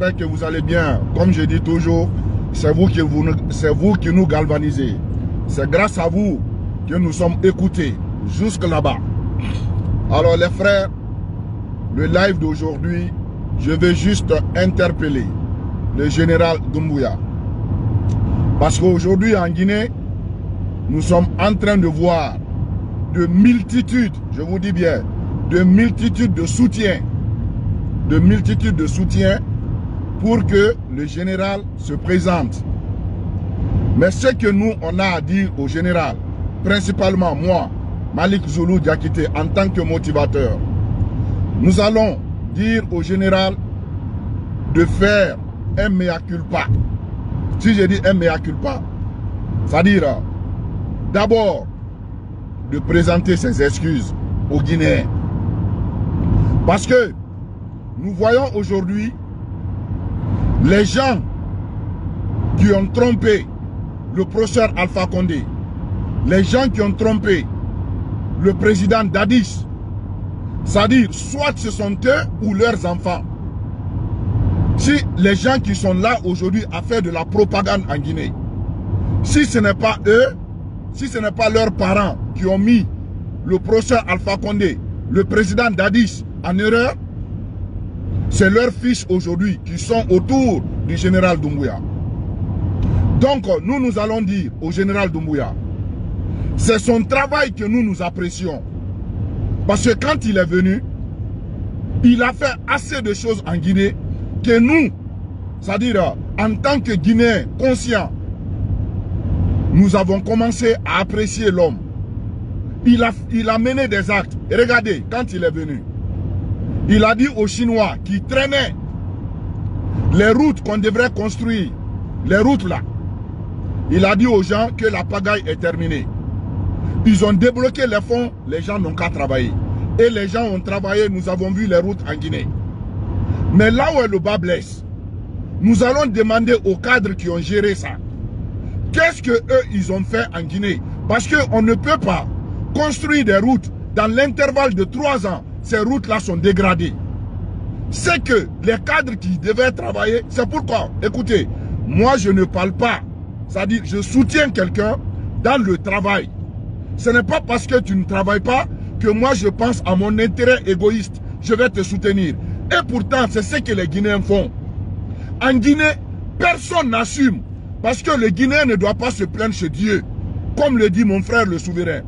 J'espère que vous allez bien. Comme je dis toujours, c'est vous qui nous galvanisez. C'est grâce à vous que nous sommes écoutés jusque là-bas. Alors les frères, le live d'aujourd'hui, je vais juste interpeller le général Doumbouya. Parce qu'aujourd'hui en Guinée, nous sommes en train de voir de multitudes, je vous dis bien, de multitudes de soutiens. De multitudes de soutiens pour que le général se présente. Mais ce que nous, on a à dire au général, principalement moi, Malik Zoulou Diakité, en tant que motivateur, nous allons dire au général de faire un mea culpa. Si je dis un mea culpa, c'est-à-dire d'abord de présenter ses excuses aux Guinéens. Parce que nous voyons aujourd'hui les gens qui ont trompé le professeur Alpha Condé, les gens qui ont trompé le président Dadis, c'est-à-dire soit ce sont eux ou leurs enfants. Si les gens qui sont là aujourd'hui à faire de la propagande en Guinée, si ce n'est pas eux, si ce n'est pas leurs parents qui ont mis le professeur Alpha Condé, le président Dadis en erreur, c'est leurs fils aujourd'hui qui sont autour du général Doumbouya. Donc nous allons dire au général Doumbouya, c'est son travail que nous apprécions. Parce que quand il est venu, il a fait assez de choses en Guinée que nous, c'est-à-dire en tant que Guinéens conscients, nous avons commencé à apprécier l'homme. Il a mené des actes. Et regardez, quand il est venu, il a dit aux Chinois qui traînaient les routes qu'on devrait construire, les routes là, il a dit aux gens que la pagaille est terminée. Ils ont débloqué les fonds, les gens n'ont qu'à travailler. Et les gens ont travaillé, nous avons vu les routes en Guinée. Mais là où est le bas blesse, nous allons demander aux cadres qui ont géré ça. Qu'est-ce que eux ils ont fait en Guinée? Parce qu'on ne peut pas construire des routes dans l'intervalle de 3 ans. Ces routes-là sont dégradées. C'est que les cadres qui devaient travailler, c'est pourquoi, écoutez, moi je ne parle pas, c'est-à-dire je soutiens quelqu'un dans le travail. Ce n'est pas parce que tu ne travailles pas que moi je pense à mon intérêt égoïste, je vais te soutenir. Et pourtant, c'est ce que les Guinéens font. En Guinée, personne n'assume. Parce que le Guinéen ne doit pas se plaindre chez Dieu. Comme le dit mon frère le souverain.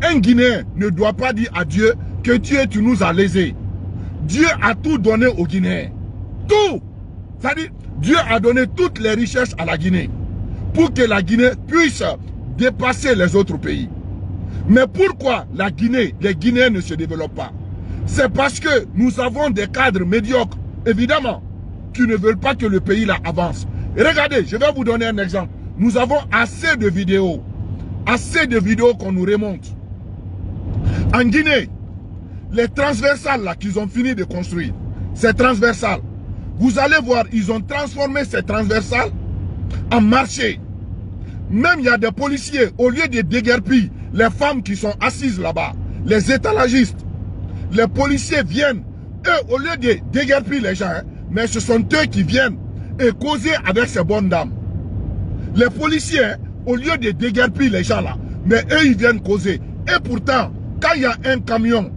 Un Guinéen ne doit pas dire à Dieu que Dieu, tu nous as lésés. Dieu a tout donné aux Guinéens. Tout. C'est-à-dire, Dieu a donné toutes les richesses à la Guinée. Pour que la Guinée puisse dépasser les autres pays. Mais pourquoi la Guinée, les Guinéens ne se développent pas? C'est parce que nous avons des cadres médiocres, évidemment, qui ne veulent pas que le pays là avance. Et regardez, je vais vous donner un exemple. Nous avons assez de vidéos qu'on nous remonte. En Guinée, les transversales là qu'ils ont fini de construire, ces transversales, vous allez voir, ils ont transformé ces transversales en marché. Même il y a des policiers, au lieu de déguerpir les femmes qui sont assises là-bas, les étalagistes, les policiers viennent, eux, au lieu de déguerpir les gens, mais ce sont eux qui viennent et causer avec ces bonnes dames. Les policiers, au lieu de déguerpir les gens là, mais eux, ils viennent causer. Et pourtant, quand il y a un camion,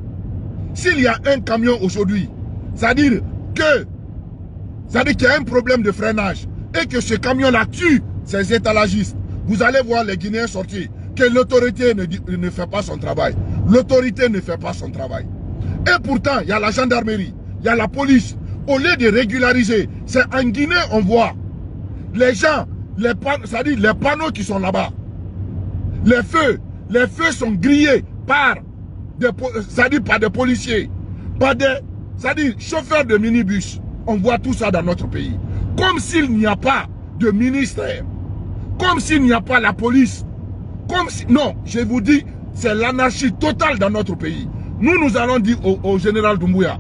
s'il y a un camion aujourd'hui, c'est-à-dire qu'il y a un problème de freinage et que ce camion-là tue ces étalagistes, vous allez voir les Guinéens sortir, que l'autorité ne fait pas son travail. L'autorité ne fait pas son travail. Et pourtant, il y a la gendarmerie, il y a la police. Au lieu de régulariser, c'est en Guinée on voit les gens, c'est-à-dire les panneaux qui sont là-bas. Les feux sont grillés par des policiers, par des chauffeurs de minibus. On voit tout ça dans notre pays. Comme s'il n'y a pas de ministère, comme s'il n'y a pas la police, comme si... Non, je vous dis, c'est l'anarchie totale dans notre pays. Nous allons dire au général Doumbouya,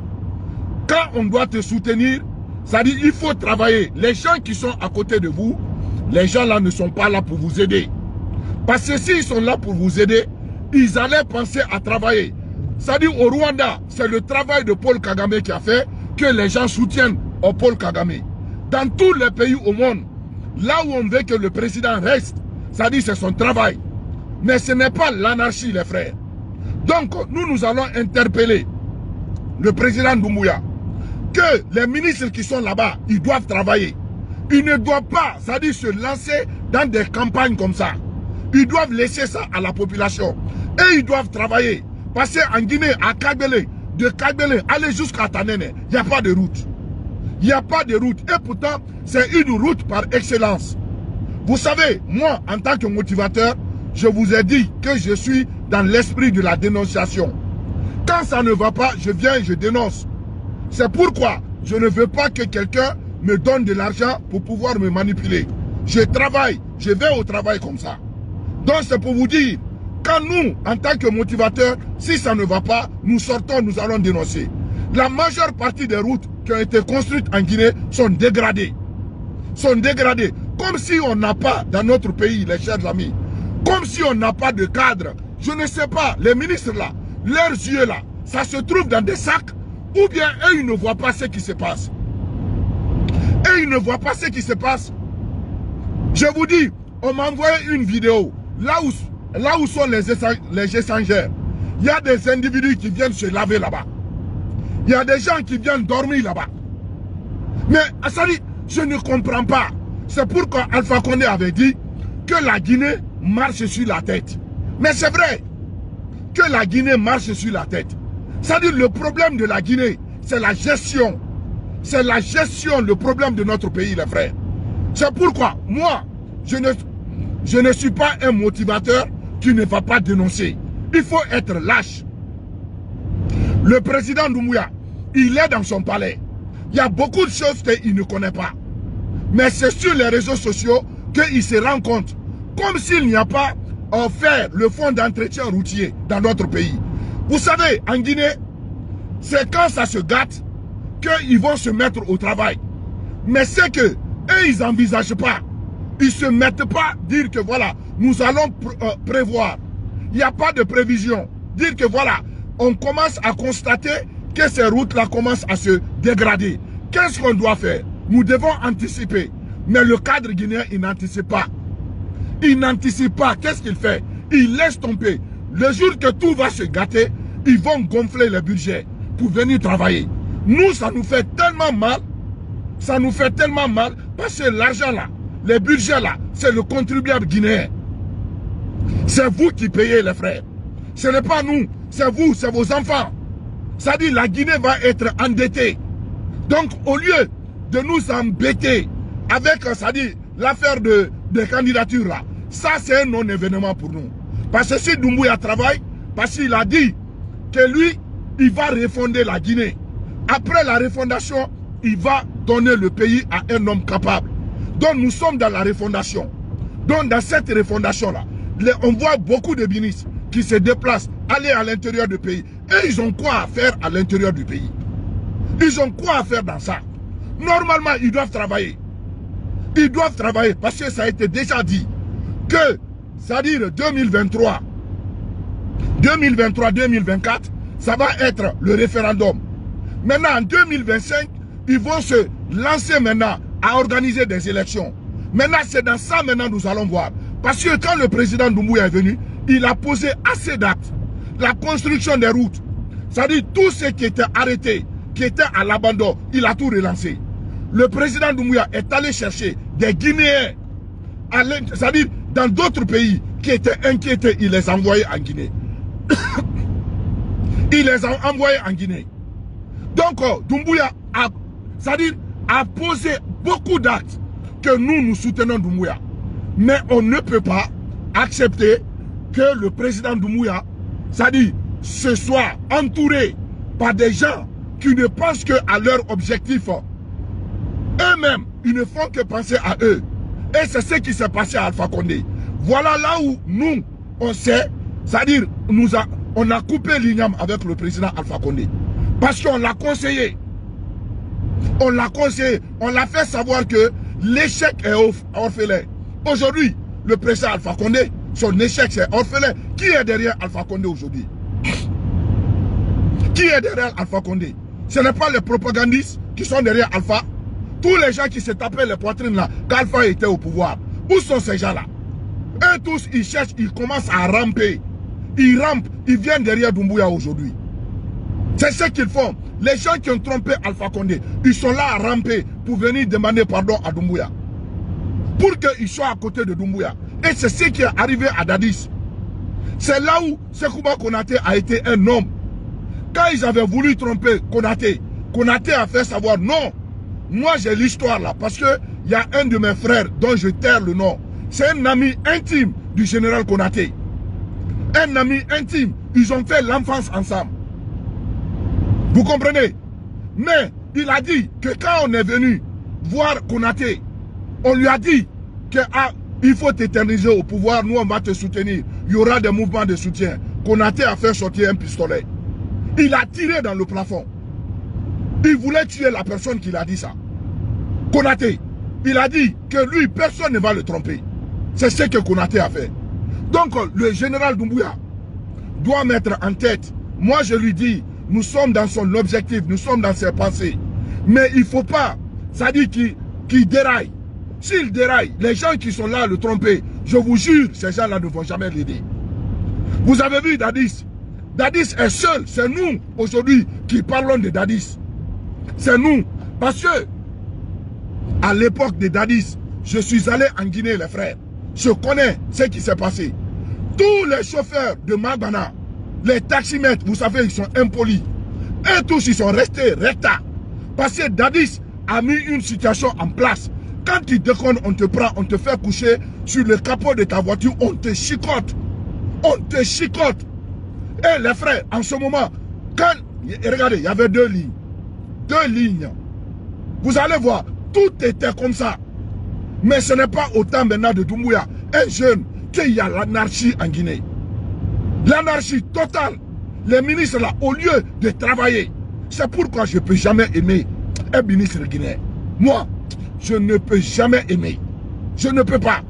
quand on doit te soutenir, ça dit il faut travailler. Les gens qui sont à côté de vous, les gens là ne sont pas là pour vous aider. Parce que s'ils sont là pour vous aider, ils allaient penser à travailler. Ça dit au Rwanda, c'est le travail de Paul Kagame qui a fait que les gens soutiennent Paul Kagame. Dans tous les pays au monde, là où on veut que le président reste, ça dit c'est son travail. Mais ce n'est pas l'anarchie, les frères. Donc, nous allons interpeller le président Doumbouya que les ministres qui sont là-bas, ils doivent travailler. Ils ne doivent pas, ça dit, se lancer dans des campagnes comme ça. Ils doivent laisser ça à la population. Et ils doivent travailler. Passer en Guinée, à Kagbele, de Kagbele, aller jusqu'à Tanene. Il n'y a pas de route. Il n'y a pas de route. Et pourtant, c'est une route par excellence. Vous savez, moi, en tant que motivateur, je vous ai dit que je suis dans l'esprit de la dénonciation. Quand ça ne va pas, je viens et je dénonce. C'est pourquoi je ne veux pas que quelqu'un me donne de l'argent pour pouvoir me manipuler. Je travaille, je vais au travail comme ça. Donc c'est pour vous dire, quand nous, en tant que motivateurs, si ça ne va pas, nous sortons, nous allons dénoncer. La majeure partie des routes qui ont été construites en Guinée sont dégradées. Sont dégradées. Comme si on n'a pas dans notre pays, les chers amis, comme si on n'a pas de cadre. Je ne sais pas, les ministres là, leurs yeux là, ça se trouve dans des sacs, ou bien eux, ils ne voient pas ce qui se passe. Et ils ne voient pas ce qui se passe. Je vous dis, on m'a envoyé une vidéo, là où sont les échangeurs. Il y a des individus qui viennent se laver là-bas. Il y a des gens qui viennent dormir là-bas. Mais, ça dit, je ne comprends pas. C'est pourquoi Alpha Condé avait dit que la Guinée marche sur la tête. Mais c'est vrai que la Guinée marche sur la tête. C'est-à-dire le problème de la Guinée, c'est la gestion. C'est la gestion, le problème de notre pays, les frères. C'est pourquoi, moi, je ne suis pas un motivateur qui ne va pas dénoncer. Il faut être lâche. Le président Doumbouya, il est dans son palais. Il y a beaucoup de choses qu'il ne connaît pas. Mais c'est sur les réseaux sociaux qu'il se rend compte. Comme s'il n'y a pas offert le fonds d'entretien routier dans notre pays. Vous savez, en Guinée, c'est quand ça se gâte qu'ils vont se mettre au travail. Mais c'est que eux, ils n'envisagent pas. Ils ne se mettent pas à dire que voilà, nous allons prévoir. Il n'y a pas de prévision. Dire que voilà, on commence à constater que ces routes-là commencent à se dégrader. Qu'est-ce qu'on doit faire? Nous devons anticiper. Mais le cadre guinéen, il n'anticipe pas. Il n'anticipe pas. Qu'est-ce qu'il fait? Il laisse tomber. Le jour que tout va se gâter, ils vont gonfler le budget pour venir travailler. Nous, ça nous fait tellement mal. Ça nous fait tellement mal parce que l'argent là, les budgets là, c'est le contribuable guinéen. C'est vous qui payez, les frères. Ce n'est pas nous, c'est vous, c'est vos enfants. Ça dit la Guinée va être endettée. Donc, au lieu de nous embêter avec, ça dit, l'affaire des candidatures là, ça c'est un non-événement pour nous. Parce que si Doumbouya travaille, parce qu'il a dit que lui, il va refonder la Guinée. Après la refondation, il va donner le pays à un homme capable. Donc nous sommes dans la refondation. Donc dans cette refondation-là, on voit beaucoup de ministres qui se déplacent, aller à l'intérieur du pays. Et ils ont quoi à faire à l'intérieur du pays? Ils ont quoi à faire dans ça? Normalement, ils doivent travailler. Ils doivent travailler parce que ça a été déjà dit que, c'est-à-dire 2023, 2024, ça va être le référendum. Maintenant, en 2025, ils vont se lancer maintenant à organiser des élections. Maintenant, c'est dans ça maintenant nous allons voir. Parce que quand le président Doumbouya est venu, il a posé assez d'actes. La construction des routes, c'est-à-dire tout ce qui était arrêté, qui était à l'abandon, il a tout relancé. Le président Doumbouya est allé chercher des Guinéens, c'est-à-dire dans d'autres pays qui étaient inquiétés, il les a envoyés en Guinée. Il les a envoyés en Guinée. Donc, Doumbouya a, c'est-à-dire, a posé beaucoup d'actes que nous soutenons Doumbouya. Mais on ne peut pas accepter que le président Doumbouya, c'est-à-dire, se soit entouré par des gens qui ne pensent qu'à leur objectif. Eux-mêmes, ils ne font que penser à eux. Et c'est ce qui s'est passé à Alpha Condé. Voilà là où nous, on sait, c'est-à-dire, on a coupé l'igname avec le président Alpha Condé. Parce qu'on l'a conseillé. On l'a conseillé. On l'a fait savoir que l'échec est orphelin. Aujourd'hui, le président Alpha Condé, son échec c'est orphelin. Qui est derrière Alpha Condé aujourd'hui? Qui est derrière Alpha Condé? Ce n'est pas les propagandistes qui sont derrière Alpha. Tous les gens qui se tapaient les poitrines là, qu'Alpha était au pouvoir. Où sont ces gens-là? Eux tous, ils cherchent, ils commencent à ramper. Ils rampent, ils viennent derrière Doumbouya aujourd'hui. C'est ce qu'ils font. Les gens qui ont trompé Alpha Condé, ils sont là à ramper pour venir demander pardon à Doumbouya. Pour qu'ils soient à côté de Doumbouya. Et c'est ce qui est arrivé à Dadis. C'est là où Sekouba Konaté a été un homme. Quand ils avaient voulu tromper Konaté, Konaté a fait savoir non. Moi j'ai l'histoire là parce que il y a un de mes frères dont je taire le nom. C'est un ami intime du général Konaté. Un ami intime. Ils ont fait l'enfance ensemble. Vous comprenez? Mais il a dit que quand on est venu voir Konaté, on lui a dit que il faut t'éterniser au pouvoir, nous on va te soutenir. Il y aura des mouvements de soutien. Konaté a fait sortir un pistolet. Il a tiré dans le plafond. Il voulait tuer la personne qui l'a dit ça. Konaté, il a dit que lui, personne ne va le tromper. C'est ce que Konaté a fait. Donc le général Doumbouya doit mettre en tête, moi je lui dis, nous sommes dans son objectif, nous sommes dans ses pensées. Mais il ne faut pas, ça dit qu'il déraille. S'il déraille, les gens qui sont là à le tromper, je vous jure, ces gens-là ne vont jamais l'aider. Vous avez vu Dadis? Dadis est seul, c'est nous aujourd'hui qui parlons de Dadis. C'est nous. Parce que, à l'époque de Dadis, je suis allé en Guinée, les frères. Je connais ce qui s'est passé. Tous les chauffeurs de Magana, les taximètres, vous savez, ils sont impolis. Et tous, ils sont restés recta. Parce que Dadis a mis une situation en place. Quand tu déconnes, on te prend, on te fait coucher sur le capot de ta voiture, on te chicote. On te chicote. Et les frères, en ce moment, quand, regardez, il y avait deux lignes. Deux lignes. Vous allez voir, tout était comme ça. Mais ce n'est pas autant maintenant de Doumbouya, un jeune, qu'il y a l'anarchie en Guinée. L'anarchie totale. Les ministres là, au lieu de travailler, c'est pourquoi je ne peux jamais aimer un ministre guinéen. Moi, je ne peux jamais aimer. Je ne peux pas.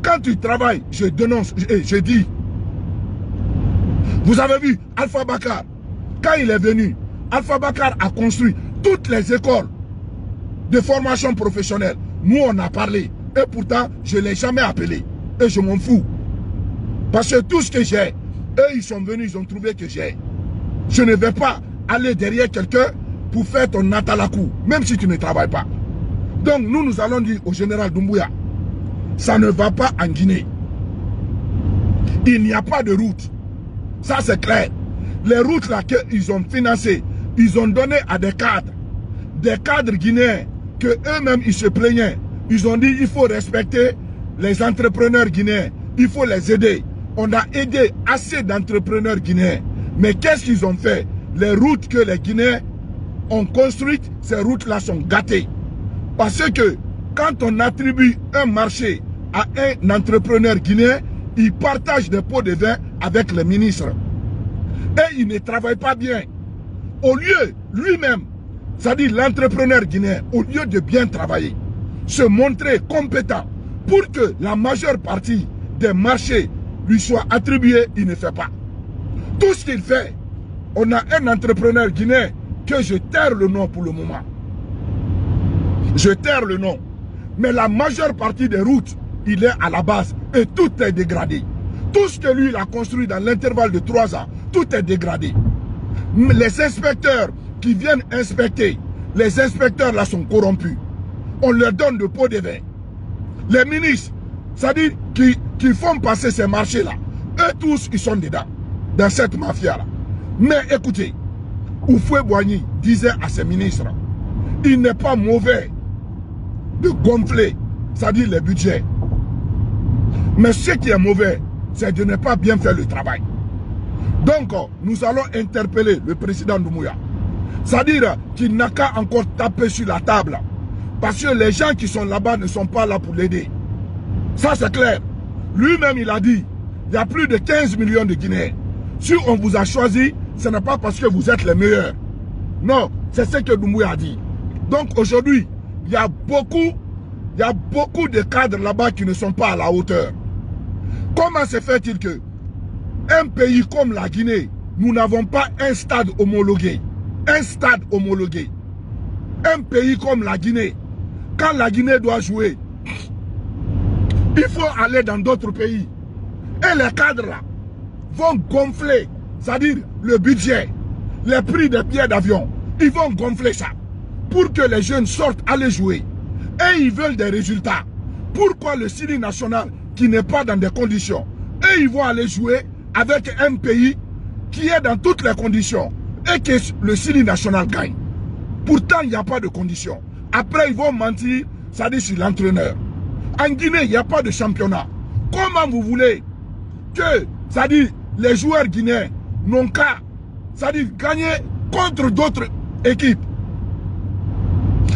Quand tu travailles, je dénonce, je dis. Vous avez vu, Alpha Bakar, quand il est venu, Alpha Bakar a construit toutes les écoles de formation professionnelle. Nous, on a parlé. Et pourtant, je ne l'ai jamais appelé. Et je m'en fous. Parce que tout ce que j'ai, eux, ils sont venus, ils ont trouvé que j'ai. Je ne vais pas aller derrière quelqu'un pour faire ton natalakou, même si tu ne travailles pas. Donc, nous allons dire au général Doumbouya, ça ne va pas en Guinée. Il n'y a pas de route. Ça, c'est clair. Les routes là qu'ils ont financées, ils ont donné à des cadres guinéens, que eux-mêmes, ils se plaignaient. Ils ont dit, il faut respecter les entrepreneurs guinéens. Il faut les aider. On a aidé assez d'entrepreneurs guinéens. Mais qu'est-ce qu'ils ont fait? Les routes que les Guinéens ont construites, ces routes-là sont gâtées. Parce que quand on attribue un marché à un entrepreneur guinéen, il partage des pots de vin avec les ministres. Et il ne travaille pas bien. Au lieu, lui-même, c'est-à-dire l'entrepreneur guinéen, au lieu de bien travailler, se montrer compétent pour que la majeure partie des marchés lui soient attribués, il ne fait pas. Tout ce qu'il fait, on a un entrepreneur guinéen que je taire le nom pour le moment. Je taire le nom. Mais la majeure partie des routes, il est à la base et tout est dégradé. Tout ce que lui il a construit dans l'intervalle de 3 ans, tout est dégradé. Les inspecteurs qui viennent inspecter, les inspecteurs là sont corrompus. On leur donne de pots de vin. Les ministres, c'est-à-dire qui font passer ces marchés-là, eux tous, ils sont dedans, dans cette mafia-là. Mais écoutez, Oufoué Boigny disait à ses ministres, il n'est pas mauvais de gonfler, c'est-à-dire les budgets. Mais ce qui est mauvais, c'est de ne pas bien faire le travail. Donc, nous allons interpeller le président Doumbouya. C'est-à-dire qu'il n'a qu'à encore taper sur la table. Parce que les gens qui sont là-bas ne sont pas là pour l'aider. Ça, c'est clair. Lui-même, il a dit, il y a plus de 15 millions de Guinéens. Si on vous a choisi, ce n'est pas parce que vous êtes les meilleurs. Non, c'est ce que Doumbouya a dit. Donc, aujourd'hui, il y a beaucoup de cadres là-bas qui ne sont pas à la hauteur. Comment se fait-il que un pays comme la Guinée, nous n'avons pas un stade homologué? Un stade homologué. un pays comme la Guinée, quand la Guinée doit jouer, il faut aller dans d'autres pays. Et les cadres là vont gonfler, c'est-à-dire le budget, les prix des billets d'avion. Ils vont gonfler ça pour que les jeunes sortent aller jouer. Et ils veulent des résultats. Pourquoi le Syrie national qui n'est pas dans des conditions, et ils vont aller jouer avec un pays qui est dans toutes les conditions et que le Syrie national gagne. Pourtant, il n'y a pas de conditions. Après, ils vont mentir, ça dit sur l'entraîneur. En Guinée, il n'y a pas de championnat. Comment vous voulez que, ça dit, les joueurs guinéens n'ont qu'à, ça dit, gagner contre d'autres équipes?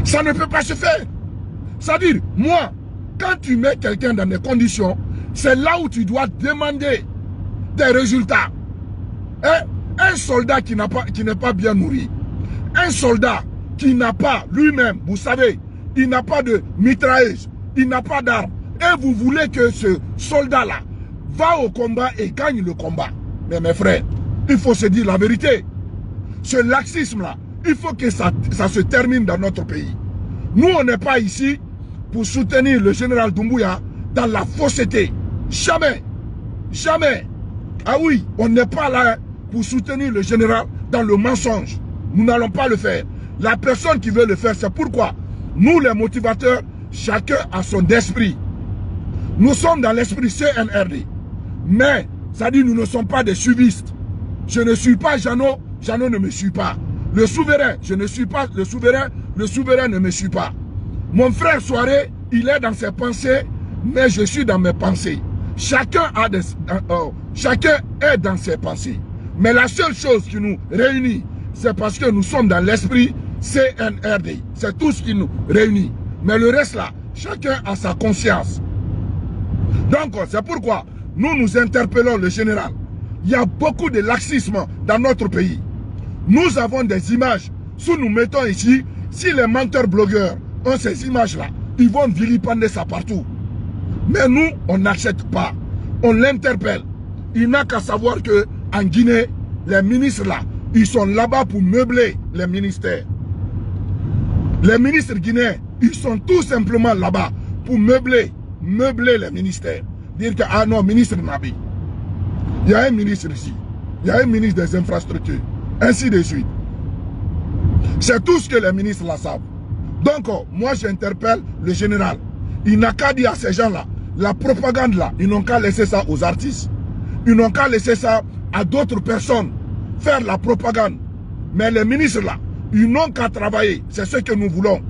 Ça ne peut pas se faire. C'est-à-dire, moi, quand tu mets quelqu'un dans des conditions, c'est là où tu dois demander des résultats. Hein? Un soldat qui n'est pas bien nourri, un soldat qui n'a pas lui-même, vous savez, il n'a pas de mitrailleuse, il n'a pas d'armes, et vous voulez que ce soldat-là va au combat et gagne le combat. Mais mes frères, il faut se dire la vérité. Ce laxisme-là, il faut que ça se termine dans notre pays. Nous, on n'est pas ici pour soutenir le général Doumbouya dans la fausseté. Jamais. Jamais. Ah oui, on n'est pas là pour soutenir le général dans le mensonge. Nous n'allons pas le faire. La personne qui veut le faire, c'est pourquoi nous, les motivateurs, chacun a son esprit. Nous sommes dans l'esprit CNRD. Mais, ça dit, nous ne sommes pas des suivistes. Je ne suis pas Jeannot, Jeannot ne me suit pas. Le souverain, je ne suis pas le souverain ne me suit pas. Mon frère Soiré, il est dans ses pensées, mais je suis dans mes pensées. Chacun est dans ses pensées. Mais la seule chose qui nous réunit, c'est parce que nous sommes dans l'esprit CNRD. C'est tout ce qui nous réunit. Mais le reste là, chacun a sa conscience. Donc, c'est pourquoi nous interpellons le général. Il y a beaucoup de laxisme dans notre pays. Nous avons des images. Si nous mettons ici, si les menteurs blogueurs ont ces images-là, ils vont vilipender ça partout. Mais nous, on n'accepte pas. On l'interpelle. Il n'a qu'à savoir qu'en Guinée, les ministres là, ils sont là-bas pour meubler les ministères. Les ministres guinéens, ils sont tout simplement là-bas pour meubler les ministères. Dire que, ah non, ministre Nabi, il y a un ministre ici, il y a un ministre des infrastructures, ainsi de suite. C'est tout ce que les ministres là savent. Donc, moi j'interpelle le général. Il n'a qu'à dire à ces gens-là, la propagande là, ils n'ont qu'à laisser ça aux artistes. Ils n'ont qu'à laisser ça à d'autres personnes, faire la propagande. Mais les ministres là, ils n'ont qu'à travailler. C'est ce que nous voulons.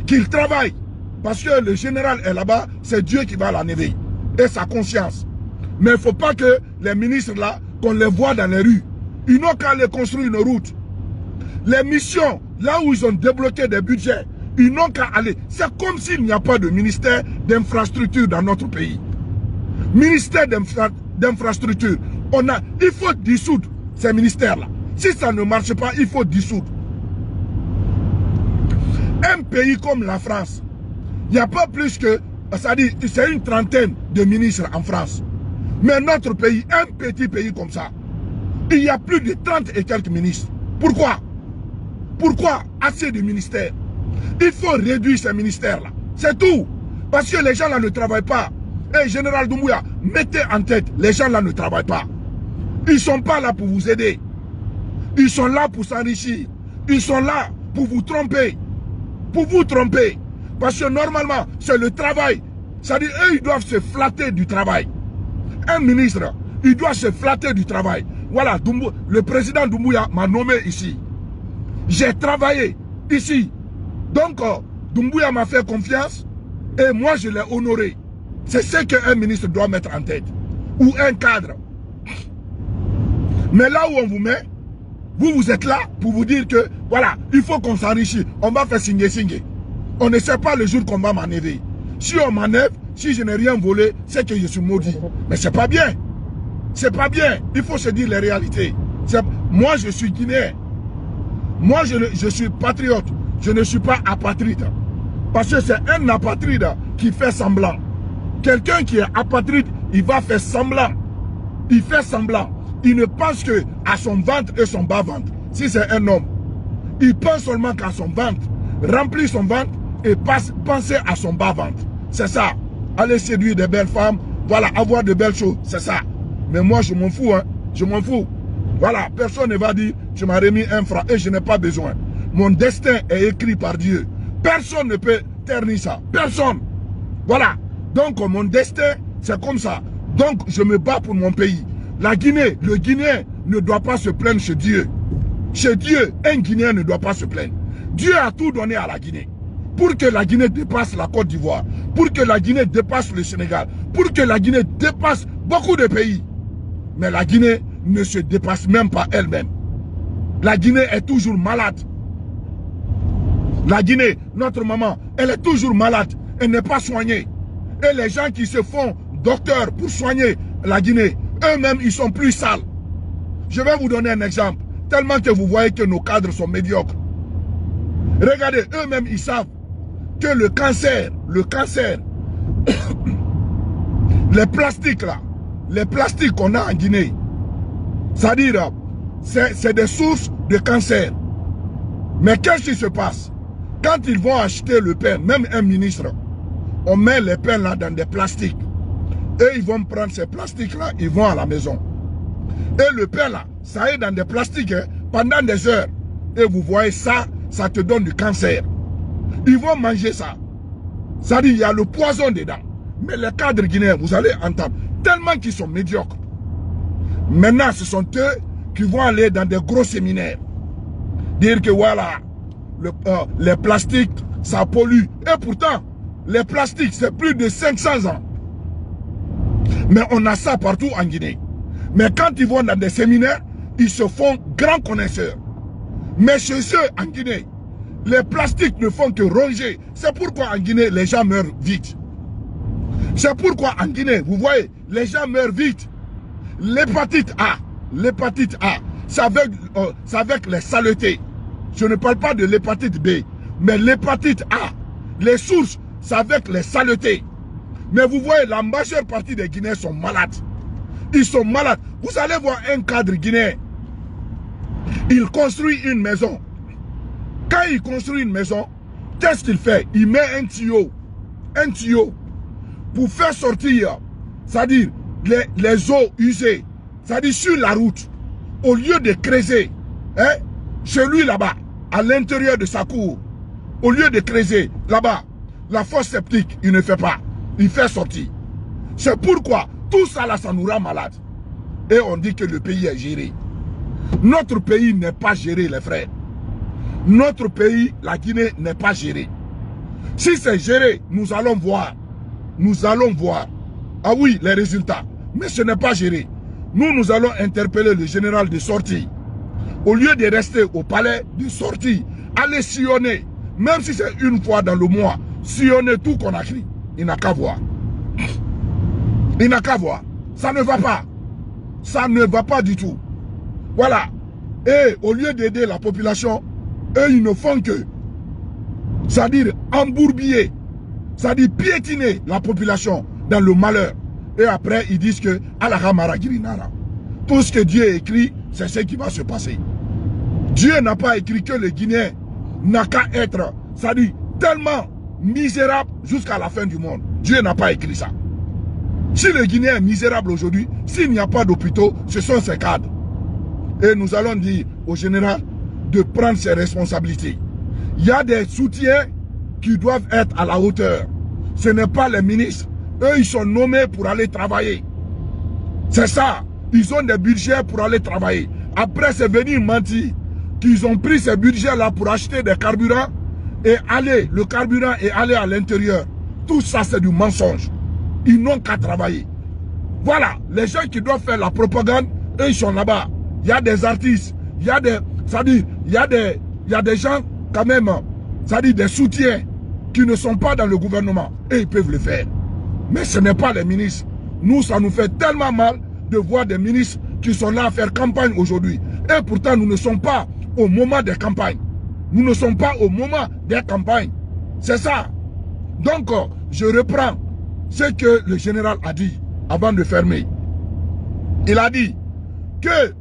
Qu'ils travaillent. Parce que le général est là-bas, c'est Dieu qui va l'enlever. Et sa conscience. Mais il ne faut pas que les ministres là, qu'on les voit dans les rues. Ils n'ont qu'à aller construire une route. Les missions, là où ils ont débloqué des budgets, ils n'ont qu'à aller. C'est comme s'il n'y a pas de ministère d'infrastructure dans notre pays. Ministère d'infrastructure. Il faut dissoudre ces ministères-là. Si ça ne marche pas, il faut dissoudre. Un pays comme la France, il n'y a pas plus que, c'est-à-dire, c'est une trentaine de ministres en France. Mais notre pays, un petit pays comme ça, il y a plus de 30 et quelques ministres. Pourquoi? Pourquoi assez de ministères? Il faut réduire ces ministères-là. C'est tout. Parce que les gens là ne travaillent pas. Et général Doumbouya, mettez en tête, les gens là ne travaillent pas. Ils ne sont pas là pour vous aider. Ils sont là pour s'enrichir. Ils sont là pour vous tromper. Pour vous tromper. Parce que normalement, c'est le travail. C'est-à-dire, eux, ils doivent se flatter du travail. Un ministre, il doit se flatter du travail. Voilà, le président Doumbouya m'a nommé ici. J'ai travaillé ici. Donc, Doumbouya m'a fait confiance et moi, je l'ai honoré. C'est ce qu'un ministre doit mettre en tête. Ou un cadre. Mais là où on vous met, vous êtes là pour vous dire que, voilà, il faut qu'on s'enrichisse. On va faire signer. On ne sait pas le jour qu'on va m'enlever. Si on m'enlève, si je n'ai rien volé, c'est que je suis maudit. Mais c'est pas bien. C'est pas bien. Il faut se dire les réalités. Moi, je suis guinéen. Moi, je suis patriote. Je ne suis pas apatride. Parce que c'est un apatride qui fait semblant. Quelqu'un qui est apatride, il va faire semblant. Il fait semblant. Il ne pense que à son ventre et son bas-ventre. Si c'est un homme, il pense seulement qu'à son ventre remplir son ventre et penser à son bas-ventre. C'est ça. Aller séduire des belles femmes, voilà, avoir de belles choses, c'est ça. Mais moi, je m'en fous, hein. Je m'en fous. Voilà, personne ne va dire, tu m'as remis 1 franc et je n'ai pas besoin. Mon destin est écrit par Dieu. Personne ne peut ternir ça. Personne. Voilà. Donc, mon destin, c'est comme ça. Donc, je me bats pour mon pays. La Guinée, le Guinéen ne doit pas se plaindre chez Dieu. Chez Dieu, un Guinéen ne doit pas se plaindre. Dieu a tout donné à la Guinée. Pour que la Guinée dépasse la Côte d'Ivoire. Pour que la Guinée dépasse le Sénégal. Pour que la Guinée dépasse beaucoup de pays. Mais la Guinée ne se dépasse même pas elle-même. La Guinée est toujours malade. La Guinée, notre maman, elle est toujours malade. Elle n'est pas soignée. Et les gens qui se font docteurs pour soigner la Guinée, eux-mêmes, ils sont plus sales. Je vais vous donner un exemple. Tellement que vous voyez que nos cadres sont médiocres. Regardez, eux-mêmes, ils savent que le cancer, les plastiques là, les plastiques qu'on a en Guinée, c'est-à-dire, c'est des sources de cancer. Mais qu'est-ce qui se passe? Quand ils vont acheter le pain, même un ministre, on met les pains là dans des plastiques. Et ils vont prendre ces plastiques là, ils vont à la maison. Et le pain là, ça est dans des plastiques hein, pendant des heures. Et vous voyez ça, ça te donne du cancer. Ils vont manger ça. Ça dit, il y a le poison dedans. Mais les cadres guinéens, vous allez entendre, tellement qu'ils sont médiocres. Maintenant, ce sont eux qui vont aller dans des gros séminaires. Dire que voilà, les plastiques, ça pollue. Et pourtant, les plastiques, c'est plus de 500 ans. Mais on a ça partout en Guinée. Mais quand ils vont dans des séminaires, ils se font grands connaisseurs. Mais chez eux, en Guinée, les plastiques ne font que ronger. C'est pourquoi en Guinée, les gens meurent vite. C'est pourquoi en Guinée, vous voyez, les gens meurent vite. L'hépatite A, c'est avec les saletés. Je ne parle pas de l'hépatite B, mais l'hépatite A, les sources, c'est avec les saletés. Mais vous voyez, la majeure partie des Guinéens sont malades. Ils sont malades. Vous allez voir un cadre guinéen. Il construit une maison. Quand il construit une maison, qu'est-ce qu'il fait? Il met un tuyau pour faire sortir, c'est-à-dire les eaux usées, c'est-à-dire sur la route, au lieu de creuser, hein, chez lui là-bas, à l'intérieur de sa cour, au lieu de creuser là-bas, la fosse septique, il ne fait pas. Il fait sortir. C'est pourquoi tout ça là, ça nous rend malade. Et on dit que le pays est géré. Notre pays n'est pas géré, les frères. Notre pays, la Guinée, n'est pas géré. Si c'est géré, nous allons voir. Nous allons voir. Ah oui, les résultats. Mais ce n'est pas géré. Nous allons interpeller le général de sortie. Au lieu de rester au palais, de sortie, aller sillonner. Même si c'est une fois dans le mois, sillonner tout Conakry. Il n'a qu'à voir. Il n'a qu'à voir. Ça ne va pas. Ça ne va pas du tout. Voilà. Et au lieu d'aider la population, eux, ils ne font que, c'est-à-dire embourbiller, c'est-à-dire piétiner la population dans le malheur. Et après, ils disent que tout ce que Dieu a écrit, c'est ce qui va se passer. Dieu n'a pas écrit que le Guinéen n'a qu'à être, c'est-à-dire tellement misérable jusqu'à la fin du monde. Dieu n'a pas écrit ça. Si le Guinéen est misérable aujourd'hui, s'il n'y a pas d'hôpitaux, ce sont ses cadres. Et nous allons dire au général de prendre ses responsabilités. Il y a des soutiens qui doivent être à la hauteur. Ce n'est pas les ministres. Eux, ils sont nommés pour aller travailler. C'est ça. Ils ont des budgets pour aller travailler. Après, c'est venir mentir qu'ils ont pris ces budgets-là pour acheter des carburants et aller, le carburant et aller à l'intérieur. Tout ça, c'est du mensonge. Ils n'ont qu'à travailler. Voilà, les gens qui doivent faire la propagande, eux, ils sont là-bas. Il y a des artistes, il y a des, c'est-à-dire, il y a des gens quand même, c'est-à-dire des soutiens qui ne sont pas dans le gouvernement et ils peuvent le faire. Mais ce n'est pas les ministres. Nous, ça nous fait tellement mal de voir des ministres qui sont là à faire campagne aujourd'hui. Et pourtant, nous ne sommes pas au moment des campagnes. Nous ne sommes pas au moment des campagnes. C'est ça. Donc, je reprends ce que le général a dit avant de fermer. Il a dit que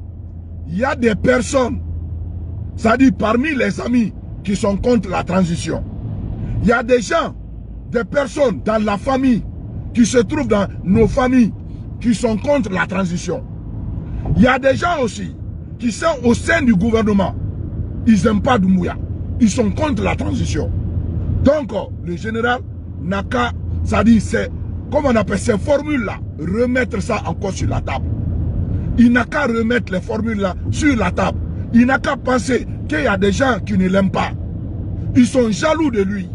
il y a des personnes, c'est-à-dire parmi les amis qui sont contre la transition. Il y a des gens, des personnes dans la famille, qui se trouvent dans nos familles, qui sont contre la transition. Il y a des gens aussi, qui sont au sein du gouvernement. Ils n'aiment pas Doumbouya. Ils sont contre la transition. Donc, le général n'a qu'à, ça dit, c'est, comment on appelle ces formules-là, remettre ça encore sur la table. Il n'a qu'à remettre les formules-là sur la table. Il n'a qu'à penser qu'il y a des gens qui ne l'aiment pas. Ils sont jaloux de lui.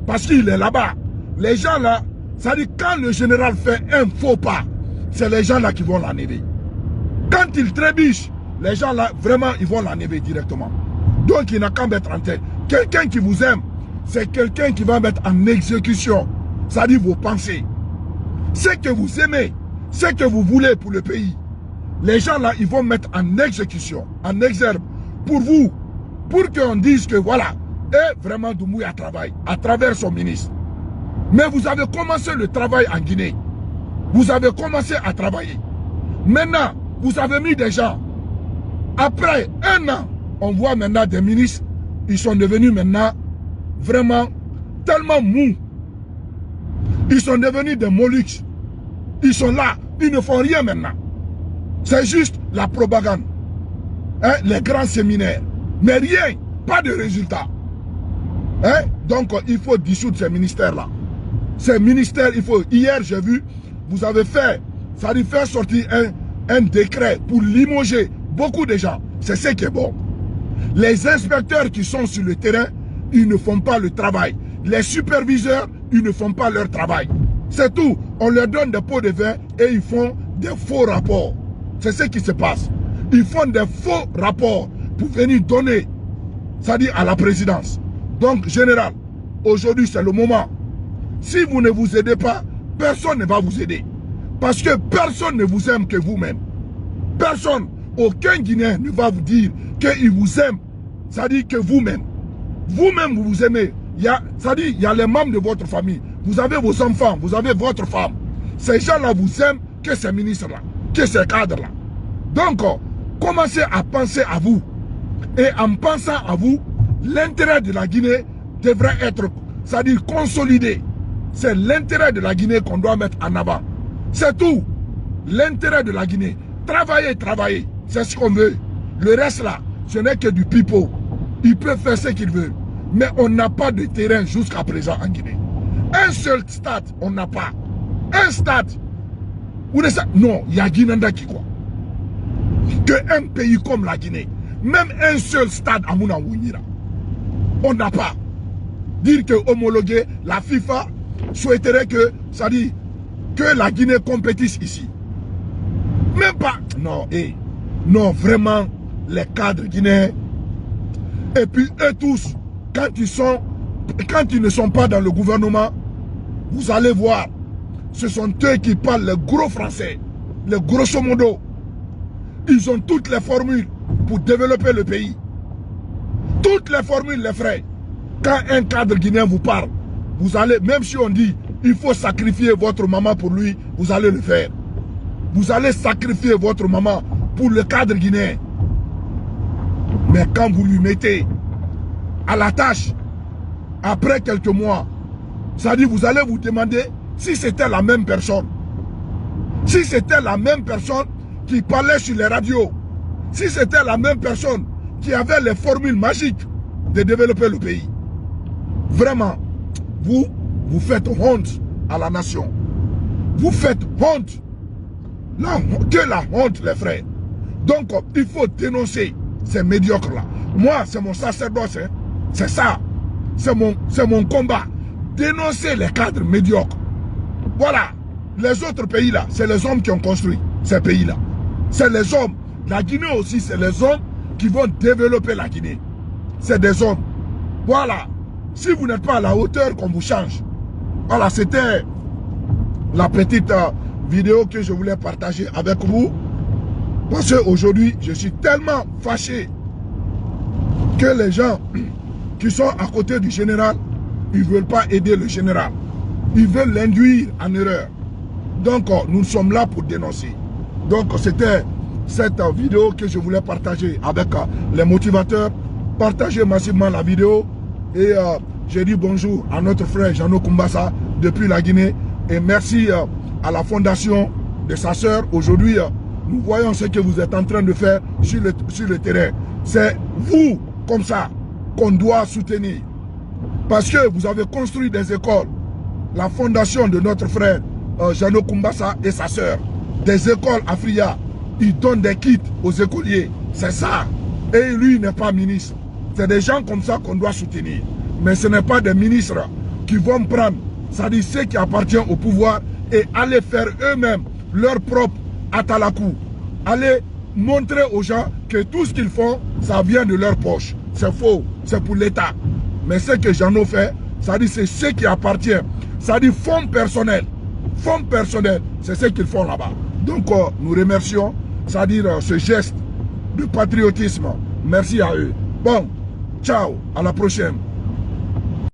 Parce qu'il est là-bas. Les gens là, ça dit quand le général fait un faux pas, c'est les gens là qui vont l'enlever. Quand il trébuche, les gens là, vraiment, ils vont l'enlever directement. Donc il n'a qu'à mettre en tête. Quelqu'un qui vous aime, c'est quelqu'un qui va mettre en exécution. Ça dit vos pensées. Ce que vous aimez, ce que vous voulez pour le pays. Les gens là, ils vont mettre en exécution, en exergue, pour vous, pour qu'on dise que voilà, et vraiment Doumbouya travaille à travers son ministre. Mais vous avez commencé le travail en Guinée. Vous avez commencé à travailler. Maintenant, vous avez mis des gens. Après un an, on voit maintenant des ministres, ils sont devenus maintenant vraiment tellement mous. Ils sont devenus des mollusques. Ils sont là, ils ne font rien maintenant. C'est juste la propagande. Hein, les grands séminaires. Mais rien, pas de résultat. Hein? Donc, il faut dissoudre ces ministères-là. Ces ministères, il faut... Hier, j'ai vu, vous avez fait, ça dit faire sortir un décret pour limoger beaucoup de gens. C'est ce qui est bon. Les inspecteurs qui sont sur le terrain, ils ne font pas le travail. Les superviseurs, ils ne font pas leur travail. C'est tout. On leur donne des pots de vin et ils font des faux rapports. C'est ce qui se passe. Ils font des faux rapports pour venir donner, ça dit à la présidence. Donc, général, aujourd'hui c'est le moment. Si vous ne vous aidez pas, personne ne va vous aider. Parce que personne ne vous aime que vous-même. Personne, aucun Guinéen ne va vous dire qu'il vous aime. Ça dit que vous-même. Vous-même, vous vous aimez. Ça dit, il y a les membres de votre famille. Vous avez vos enfants, vous avez votre femme. Ces gens-là vous aiment que ces ministres-là, que ces cadres-là. Donc, commencez à penser à vous. Et en pensant à vous, l'intérêt de la Guinée devrait être, c'est-à-dire consolidé. C'est l'intérêt de la Guinée qu'on doit mettre en avant. C'est tout. L'intérêt de la Guinée. Travailler, travailler. C'est ce qu'on veut. Le reste là, ce n'est que du pipeau. Ils peuvent faire ce qu'ils veulent. Mais on n'a pas de terrain jusqu'à présent en Guinée. Un seul stade, on n'a pas. Un stade. Non, il y a Guinanda qui croit. Qu'un pays comme la Guinée, même un seul stade à Mounawouira, on n'a pas. Dire que homologuer la FIFA souhaiterait que, ça dit, que la Guinée compétisse ici. Même pas. Non, non, vraiment, les cadres guinéens. Et puis eux tous, quand ils ne sont pas dans le gouvernement, vous allez voir, ce sont eux qui parlent le gros français, le grosso modo. Ils ont toutes les formules pour développer le pays. Toutes les formules, les frères. Quand un cadre guinéen vous parle, vous allez, même si on dit, il faut sacrifier votre maman pour lui, vous allez le faire. Vous allez sacrifier votre maman pour le cadre guinéen. Mais quand vous lui mettez à la tâche, après quelques mois, ça dit, vous allez vous demander si c'était la même personne. Si c'était la même personne qui parlait sur les radios. Si c'était la même personne qui avait les formules magiques de développer le pays. Vraiment, vous faites honte à la nation. Vous faites honte. Que la honte, les frères. Donc, il faut dénoncer ces médiocres-là. Moi, c'est mon sacerdoce. Hein. C'est ça. C'est mon combat. Dénoncer les cadres médiocres. Voilà. Les autres pays-là, c'est les hommes qui ont construit ces pays-là. C'est les hommes. La Guinée aussi, c'est les hommes qui vont développer la Guinée. C'est des hommes. Voilà. Si vous n'êtes pas à la hauteur, qu'on vous change. Voilà, c'était la petite vidéo que je voulais partager avec vous. Parce qu'aujourd'hui, je suis tellement fâché que les gens qui sont à côté du général, ils ne veulent pas aider le général. Ils veulent l'induire en erreur. Donc, nous sommes là pour dénoncer. Donc, c'était cette vidéo que je voulais partager avec les motivateurs partagez massivement la vidéo. Et je dis bonjour à notre frère Jeannot Koumbassa depuis la Guinée. Et merci à la fondation de sa sœur. Aujourd'hui, nous voyons ce que vous êtes en train de faire sur le terrain. C'est vous, comme ça, qu'on doit soutenir. Parce que vous avez construit des écoles. La fondation de notre frère Jeannot Koumbassa et sa sœur. Des écoles Afriya. Ils donnent des kits aux écoliers. C'est ça. Et lui, il n'est pas ministre. C'est des gens comme ça qu'on doit soutenir. Mais ce n'est pas des ministres qui vont prendre, c'est-à-dire ceux qui appartiennent au pouvoir, et aller faire eux-mêmes leur propre atalakou. Aller montrer aux gens que tout ce qu'ils font, ça vient de leur poche. C'est faux. C'est pour l'État. Mais ce que Jeannot fait, c'est-à-dire c'est ce qui appartient. C'est-à-dire fonds personnels. Fonds personnels, c'est ce qu'ils font là-bas. Donc nous remercions, c'est-à-dire ce geste de patriotisme. Merci à eux. Bon, ciao, à la prochaine.